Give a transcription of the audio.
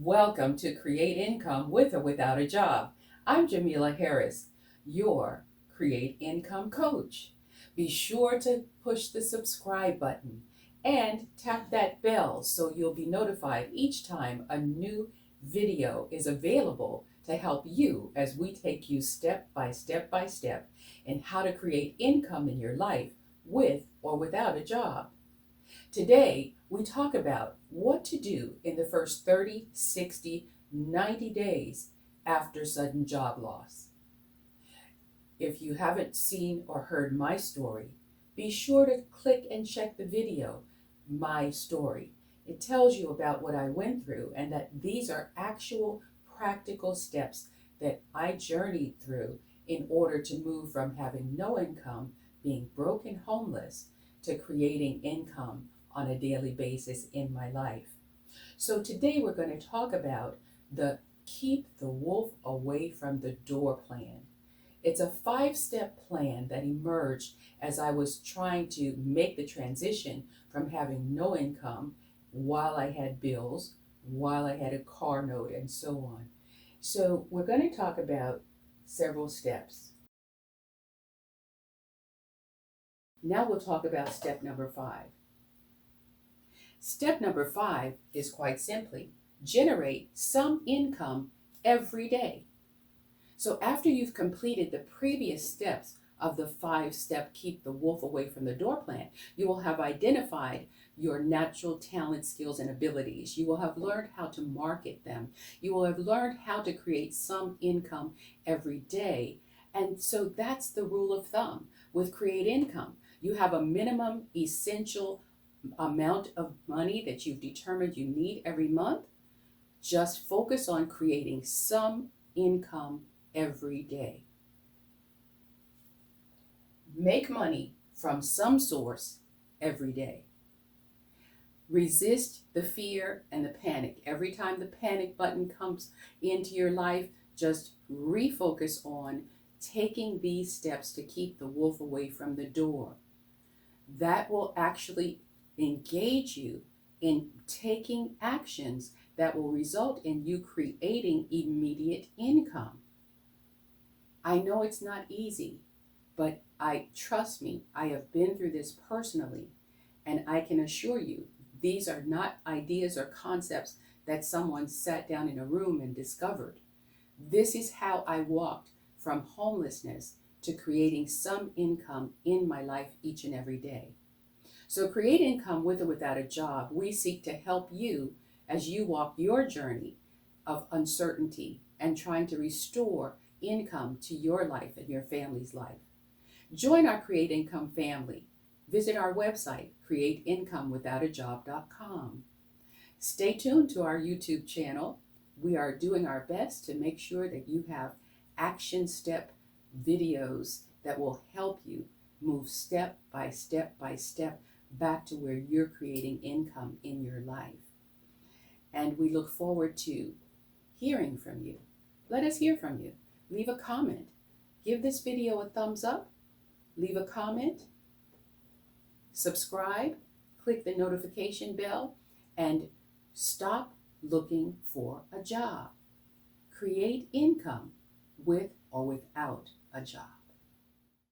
Welcome to Create Income with or without a job. I'm Jamila Harris, your Create Income coach. Be sure to push the subscribe button and tap that bell so you'll be notified each time a new video is available to help you as we take you step by step in how to create income in your life with or without a job. Today, we talk about what to do in the first 30, 60, 90 days after sudden job loss. If you haven't seen or heard my story, be sure to click and check the video, My Story. It tells you about what I went through and that these are actual practical steps that I journeyed through in order to move from having no income, being broke and homeless, to creating income on a daily basis in my life. So today we're going to talk about the Keep the Wolf Away from the Door plan. It's a 5-step plan that emerged as I was trying to make the transition from having no income while I had bills, while I had a car note, and so on. So we're going to talk about several steps. Now we'll talk about step number 5. Step number 5 is quite simply generate some income every day. So after you've completed the previous steps of the 5-step Keep the Wolf Away from the Door plan, you will have identified your natural talent, skills, and abilities. You will have learned how to market them. You will have learned how to create some income every day. And so that's the rule of thumb with Create Income. You have a minimum essential amount of money that you've determined you need every month. Just focus on creating some income every day. Make money from some source every day. Resist the fear and the panic. Every time the panic button comes into your life, just refocus on taking these steps to keep the wolf away from the door. That will actually engage you in taking actions that will result in you creating immediate income. I know it's not easy, but trust me, I have been through this personally, and I can assure you, these are not ideas or concepts that someone sat down in a room and discovered. This is how I walked from homelessness to creating some income in my life each and every day. So Create Income with or without a job, we seek to help you as you walk your journey of uncertainty and trying to restore income to your life and your family's life. Join our Create Income family. Visit our website, createincomewithoutajob.com. Stay tuned to our YouTube channel. We are doing our best to make sure that you have action step videos that will help you move step by step back to where you're creating income in your life. And we look forward to hearing from you. Let us hear from you. Leave a comment. Give this video a thumbs up. Leave a comment. Subscribe. Click the notification bell. And stop looking for a job. Create income with or without a job.